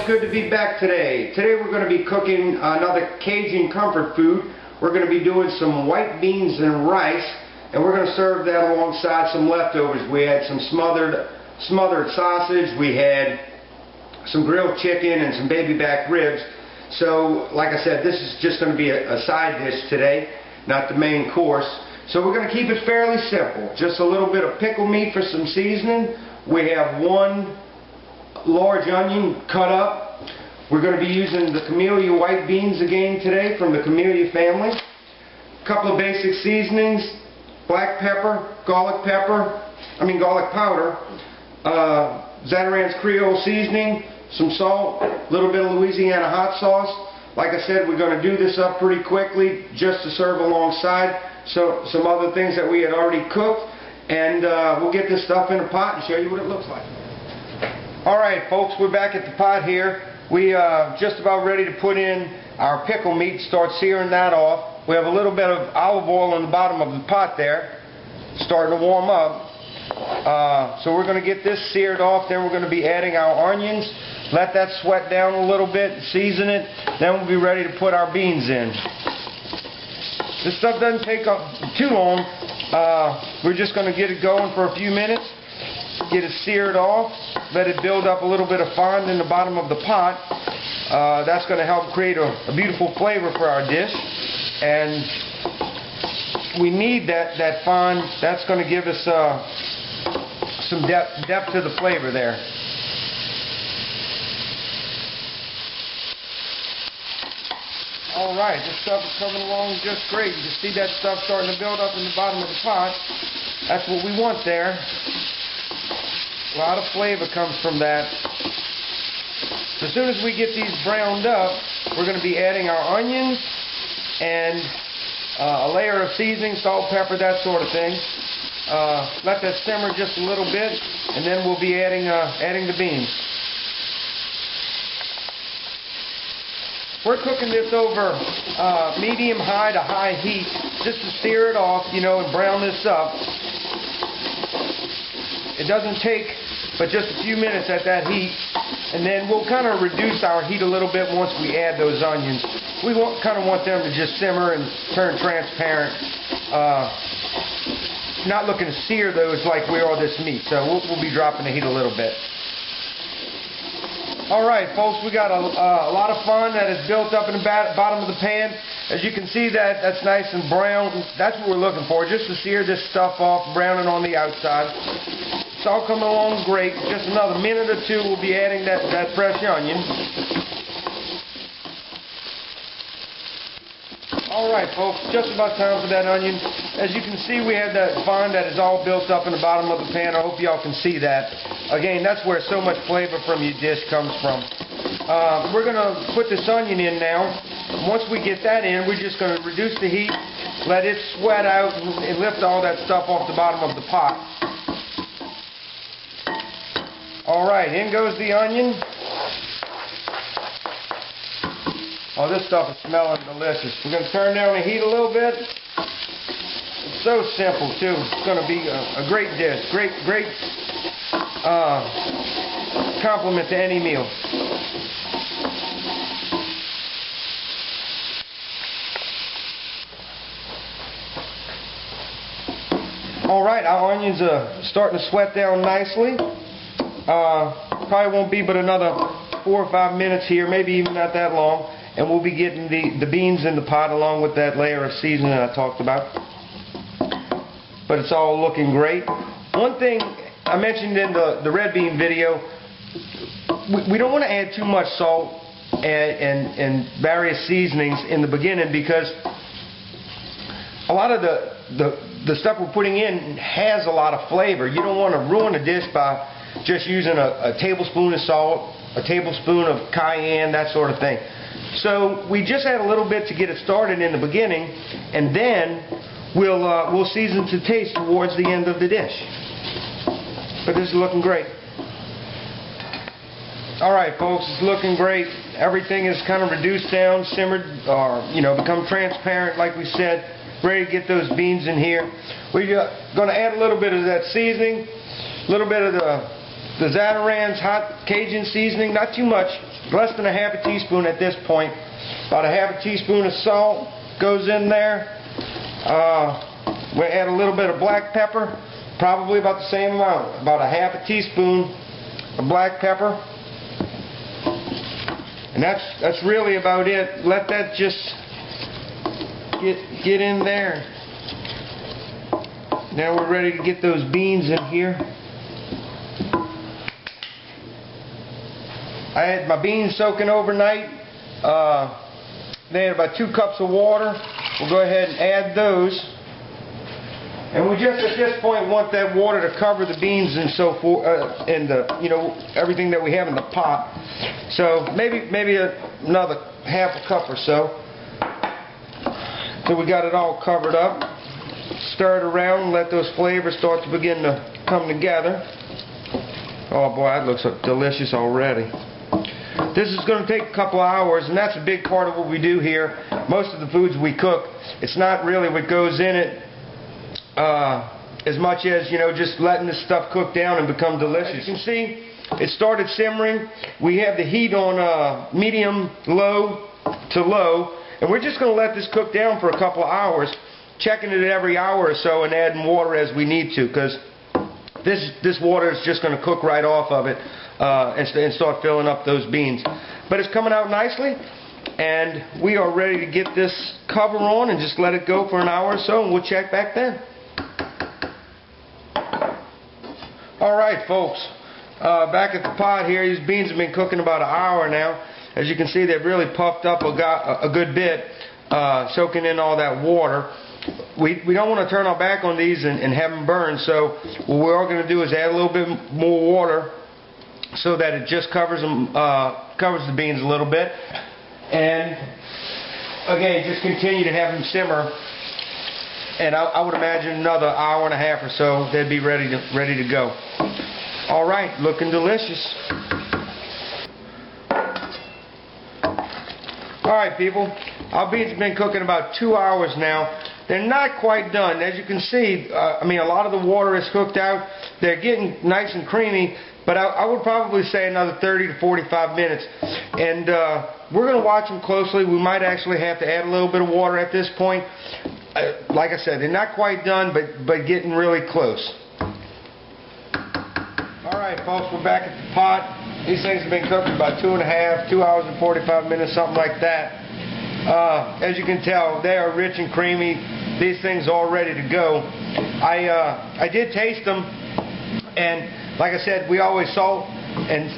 good to be back today. Today we're going to be cooking another Cajun comfort food. We're going to be doing some white beans and rice, and we're going to serve that alongside some leftovers. We had some smothered sausage, we had some grilled chicken, and some baby back ribs. So, like I said, this is just going to be a side dish today, not the main course. So we're going to keep it fairly simple. Just a little bit of pickle meat for some seasoning. We have one large onion cut up. We're going to be using the camellia white beans again today from the camellia family. A couple of basic seasonings: black pepper, garlic powder, Zatarain's Creole seasoning, some salt, a little bit of Louisiana hot sauce. Like I said, we're going to do this up pretty quickly just to serve alongside some other things that we had already cooked, and we'll get this stuff in a pot and show you what it looks like. Alright folks, we're back at the pot here. We are just about ready to put in our pickle meat, start searing that off. We have a little bit of olive oil in the bottom of the pot there, starting to warm up. So we're going to get this seared off, then we're going to be adding our onions, let that sweat down a little bit, season it, then we'll be ready to put our beans in. This stuff doesn't take too long. We're just going to get it going for a few minutes, get it seared off, let it build up a little bit of fond in the bottom of the pot. That's going to help create a beautiful flavor for our dish, and we need that fond. That's going to give us some depth to the flavor there. Alright, this stuff is coming along just great. You can see that stuff starting to build up in the bottom of the pot. That's what we want there. A lot of flavor comes from that. So as soon as we get these browned up, we're going to be adding our onions and a layer of seasoning, salt, pepper, that sort of thing. Let that simmer just a little bit, and then we'll be adding the beans. We're cooking this over medium high to high heat just to sear it off, you know, and brown this up. It doesn't take but just a few minutes at that heat, and then we'll kind of reduce our heat a little bit once we add those onions. We kind of want them to just simmer and turn transparent. Not looking to sear those like we are this meat, so we'll be dropping the heat a little bit. Alright folks, we got a lot of fun that is built up in the bottom of the pan. As you can see, that's nice and brown. That's what we're looking for, just to sear this stuff off, browning on the outside. It's all coming along great. Just another minute or two, we'll be adding that fresh onion. Alright folks, just about time for that onion. As you can see, we have that fond that is all built up in the bottom of the pan. I hope y'all can see that. Again, that's where so much flavor from your dish comes from. We're going to put this onion in now. Once we get that in, we're just going to reduce the heat, let it sweat out, and lift all that stuff off the bottom of the pot. Alright, in goes the onion. Oh, this stuff is smelling delicious. We're going to turn down the heat a little bit. It's so simple, too. It's going to be a great dish. Great compliment to any meal. Alright, our onions are starting to sweat down nicely. Probably won't be but another 4 or 5 minutes here, maybe even not that long. And we'll be getting the beans in the pot along with that layer of seasoning I talked about. But it's all looking great. One thing I mentioned in the red bean video, we don't want to add too much salt and various seasonings in the beginning, because a lot of the stuff we're putting in has a lot of flavor. You don't want to ruin a dish by just using a tablespoon of salt, a tablespoon of cayenne, that sort of thing. So we just add a little bit to get it started in the beginning, and then we'll season to taste towards the end of the dish. But this is looking great. Alright folks, it's looking great. Everything is kind of reduced down, simmered, or become transparent like we said. Ready to get those beans in here. We're going to add a little bit of that seasoning, a little bit of the the Zatarain's hot Cajun seasoning, not too much, less than a half a teaspoon at this point. About a half a teaspoon of salt goes in there. We add a little bit of black pepper, probably about the same amount, about a half a teaspoon of black pepper. And that's really about it. Let that just get in there. Now we're ready to get those beans in here. I had my beans soaking overnight. They had about 2 cups of water. We'll go ahead and add those. And we just at this point want that water to cover the beans and so forth, and everything that we have in the pot. So maybe another half a cup or so. So we got it all covered up. Stir it around and let those flavors start to begin to come together. Oh boy, that looks delicious already. This is going to take a couple hours, and that's a big part of what we do here. Most of the foods we cook, it's not really what goes in it as much as, just letting this stuff cook down and become delicious. As you can see, it started simmering. We have the heat on medium low to low, and we're just going to let this cook down for a couple of hours, checking it every hour or so and adding water as we need to, because this water is just going to cook right off of it and start filling up those beans. But it's coming out nicely, and we are ready to get this cover on and just let it go for an hour or so, and we'll check back then. Alright folks, back at the pot here. These beans have been cooking about an hour now. As you can see, they've really puffed up a good bit, soaking in all that water. We don't want to turn our back on these and have them burn, so what we're all going to do is add a little bit more water so that it just covers the beans a little bit, and again, just continue to have them simmer, and I would imagine another hour and a half or so they'd be ready to go. Alright, looking delicious. Alright people, our beans have been cooking about 2 hours now. They're not quite done. As you can see, a lot of the water is cooked out. They're getting nice and creamy, but I would probably say another 30 to 45 minutes. And we're going to watch them closely. We might actually have to add a little bit of water at this point. Like I said, they're not quite done, but getting really close. Alright folks, we're back at the pot. These things have been cooking about 2 hours and 45 minutes, something like that. As you can tell, they are rich and creamy. These things are all ready to go. I did taste them, and like I said, we always salt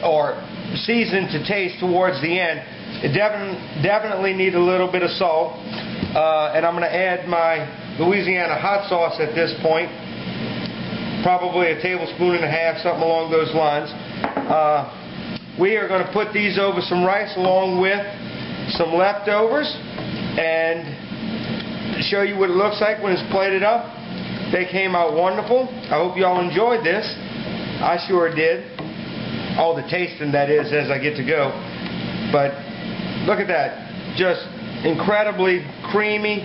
or season to taste towards the end. It definitely need a little bit of salt, and I'm going to add my Louisiana hot sauce at this point. Probably a tablespoon and a half, something along those lines. We are going to put these over some rice along with some leftovers and show you what it looks like when it's plated up. They came out wonderful. I hope you all enjoyed this. I sure did. All the tasting, that is, as I get to go. But look at that. Just incredibly creamy.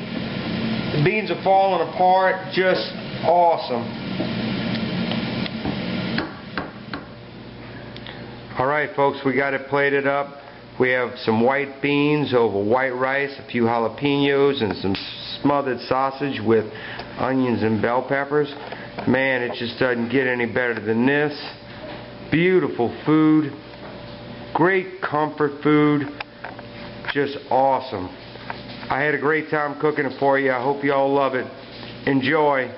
The beans are falling apart. Just awesome. Alright folks, we got it plated up. We have some white beans over white rice, a few jalapenos, and some smothered sausage with onions and bell peppers. Man, it just doesn't get any better than this. Beautiful food. Great comfort food. Just awesome. I had a great time cooking it for you. I hope you all love it. Enjoy.